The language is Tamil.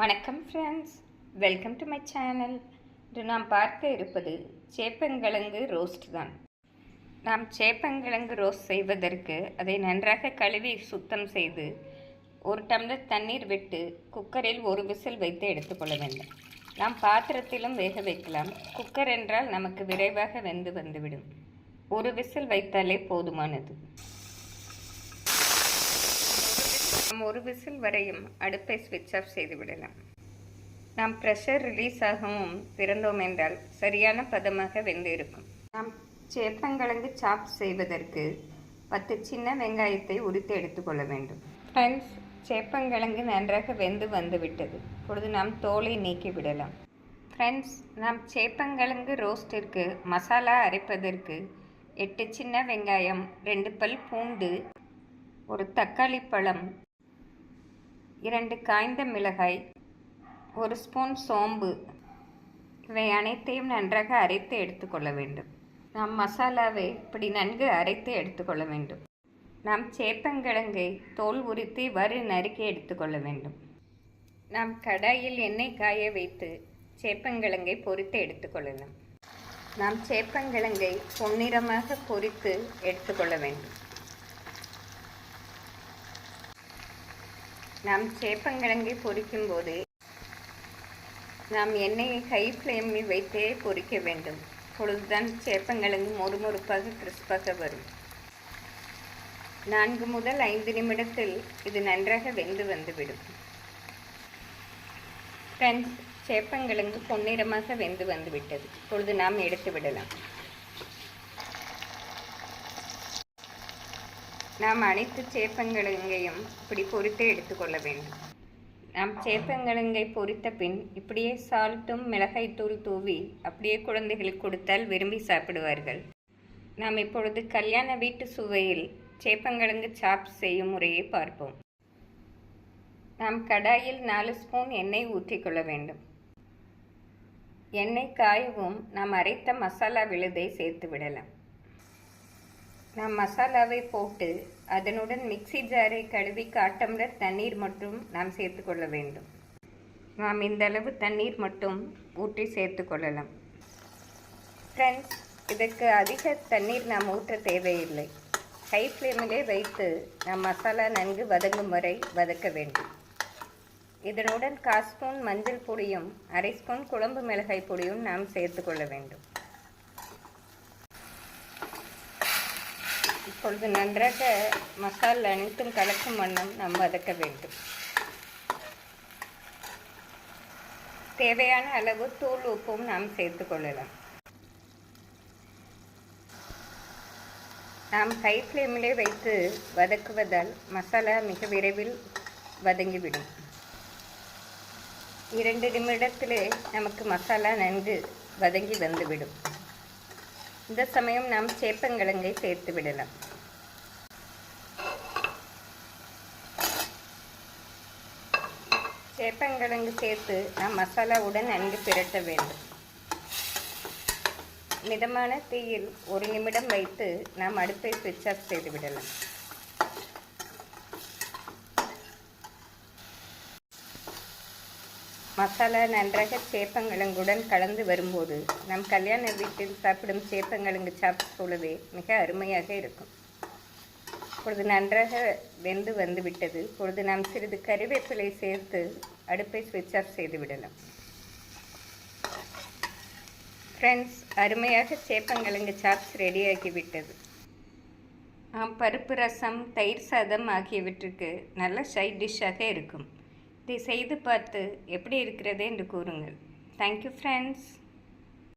வணக்கம் friends, welcome to my channel. இன்று நாம் பார்க்க இருப்பது சேப்பங்கிழங்கு ரோஸ்ட் தான். நாம் சேப்பங்கிழங்கு ரோஸ்ட் செய்வதற்கு அதை நன்றாக கழுவி சுத்தம் செய்து 1 டம்ளர் தண்ணீர் விட்டு குக்கரில் 1 விசில் வைத்து எடுத்துக்கொள்ள வேண்டும். நாம் பாத்திரத்திலும் வேக வைக்கலாம். குக்கர் என்றால் நமக்கு விரைவாக வெந்து வந்துவிடும். 1 விசில் வைத்தாலே போதுமானது. நாம் 1 விசில் வரையும் அடுப்பை ஸ்விட்ச் ஆஃப் செய்து விடலாம். நாம் ப்ரெஷர் ரிலீஸ் ஆகவும் திறந்தோம் என்றால் சரியான பதமாக வெந்து இருக்கும். நாம் சேப்பங்கிழங்கு சாப் செய்வதற்கு 10 சின்ன வெங்காயத்தை உரித்து எடுத்துக்கொள்ள வேண்டும். ஃப்ரெண்ட்ஸ், சேப்பங்கிழங்கு நன்றாக வெந்து வந்துவிட்டது. இப்பொழுது நாம் தோலை நீக்கி விடலாம். ஃப்ரெண்ட்ஸ், நாம் சேப்பங்கிழங்கு ரோஸ்டிற்கு மசாலா அரைப்பதற்கு 8 சின்ன வெங்காயம், 2 பல் பூண்டு, 1 தக்காளி பழம், 2 காய்ந்த மிளகாய், 1 ஸ்பூன் சோம்பு, இவை அனைத்தையும் நன்றாக அரைத்து எடுத்துக்கொள்ள வேண்டும். நாம் மசாலாவை இப்படி நன்கு அரைத்து எடுத்துக்கொள்ள வேண்டும். நாம் சேப்பங்கிழங்கை தோல் உரித்து இவ்வாறு நறுக்கி எடுத்துக்கொள்ள வேண்டும். நாம் கடாயில் எண்ணெய் காய வைத்து சேப்பங்கிழங்கை பொரித்து எடுத்துக்கொள்ளலாம். நாம் சேப்பங்கிழங்கை பொன்னிறமாக பொரித்து எடுத்துக்கொள்ள வேண்டும். நாம் சேப்பங்கிழங்கை பொரிக்கும் போது நாம் எண்ணெயை ஹை ஃப்ளேமில் வைத்தே பொரிக்க வேண்டும். பொழுதுதான் சேப்பங்கிழங்கு மொறுமொறுப்பாக கிறிஸ்பாக வரும். 4 முதல் 5 நிமிடத்தில் இது நன்றாக வெந்து வந்துவிடும். ஃப்ரெண்ட்ஸ், சேப்பங்கிழங்கு பொன்னிறமாக வெந்து வந்துவிட்டது. இப்பொழுது நாம் எடுத்து விடலாம். நாம் அனைத்து சேப்பங்கிழங்கையும் இப்படி பொரித்து எடுத்துக்கொள்ள வேண்டும். நாம் சேப்பங்கிழங்கை பொரித்த பின் இப்படியே சால்ட்டும் மிளகாய்த்தூள் தூவி அப்படியே குழந்தைகளுக்கு கொடுத்தால் விரும்பி சாப்பிடுவார்கள். நாம் இப்பொழுது கல்யாண வீட்டு சுவையில் சேப்பங்கிழங்கு சாப் செய்யும் முறையை பார்ப்போம். நாம் கடாயில் 4 ஸ்பூன் எண்ணெய் ஊற்றிக்கொள்ள வேண்டும். எண்ணெய் காயவும் நாம் அரைத்த மசாலா விழுதை சேர்த்து விடலாம். நாம் மசாலாவை போட்டு அதனுடன் மிக்சி ஜாரை கழுவி 1/4 டம்ளர் தண்ணீர் மட்டும் நாம் சேர்த்து கொள்ள வேண்டும். நாம் இந்த அளவு தண்ணீர் மட்டும் ஊற்றி சேர்த்து கொள்ளலாம். ஃப்ரெண்ட்ஸ், இதற்கு அதிக தண்ணீர் நாம் ஊற்ற தேவையில்லை. ஹை ஃப்ளேமிலே வைத்து நாம் மசாலா நன்கு வதங்கும் வரை வதக்க வேண்டும். இதனுடன் 1/4 ஸ்பூன் மஞ்சள் பொடியும் 1/2 ஸ்பூன் குழம்பு மிளகாய் பொடியும் நாம் சேர்த்து கொள்ள வேண்டும். இப்பொழுது நன்றாக மசாலா அனைத்தும் கலக்கும் வண்ணம் நாம் வதக்க வேண்டும். தேவையான அளவு தூள் உப்பும் நாம் சேர்த்து கொள்ளலாம். நாம் ஹை ஃப்ளேமிலே வைத்து வதக்குவதால் மசாலா மிக விரைவில் வதங்கிவிடும். 2 நிமிடத்திலே நமக்கு மசாலா நன்கு வதங்கி வந்துவிடும். இந்த சமயம் நாம் சேப்பங்கிழங்கை சேர்த்து விடலாம். சேப்பங்கிழங்கு சேர்த்து நாம் மசாலாவுடன் நன்கு பிரட்ட வேண்டும். மிதமான தீயில் 1 நிமிடம் வைத்து நாம் அடுப்பை ஸ்விட்ச் ஆஃப் செய்து விடலாம். மசாலா நன்றாக சேப்பங்கிழங்குடன் கலந்து வரும்போது நம் கல்யாண வீட்டில் சாப்பிடும் சேப்பங்கிழங்கு சாப்ஸ் போலவே மிக அருமையாக இருக்கும். இப்பொழுது நன்றாக வெந்து வந்துவிட்டது. இப்பொழுது நாம் சிறிது கறிவேப்பிலை சேர்த்து அடுப்பை ஸ்விட்ச் ஆஃப் செய்து விடலாம். ஃப்ரெண்ட்ஸ், அருமையாக சேப்பங்கிழங்கு சாப்ஸ் ரெடியாகிவிட்டது. பருப்பு ரசம், தயிர் சாதம் ஆகியவற்றுக்கு நல்ல சைட் டிஷ்ஷாக இருக்கும். இதை செய்து பார்த்து எப்படி இருக்கிறது என்று கூறுங்கள். Thank you friends.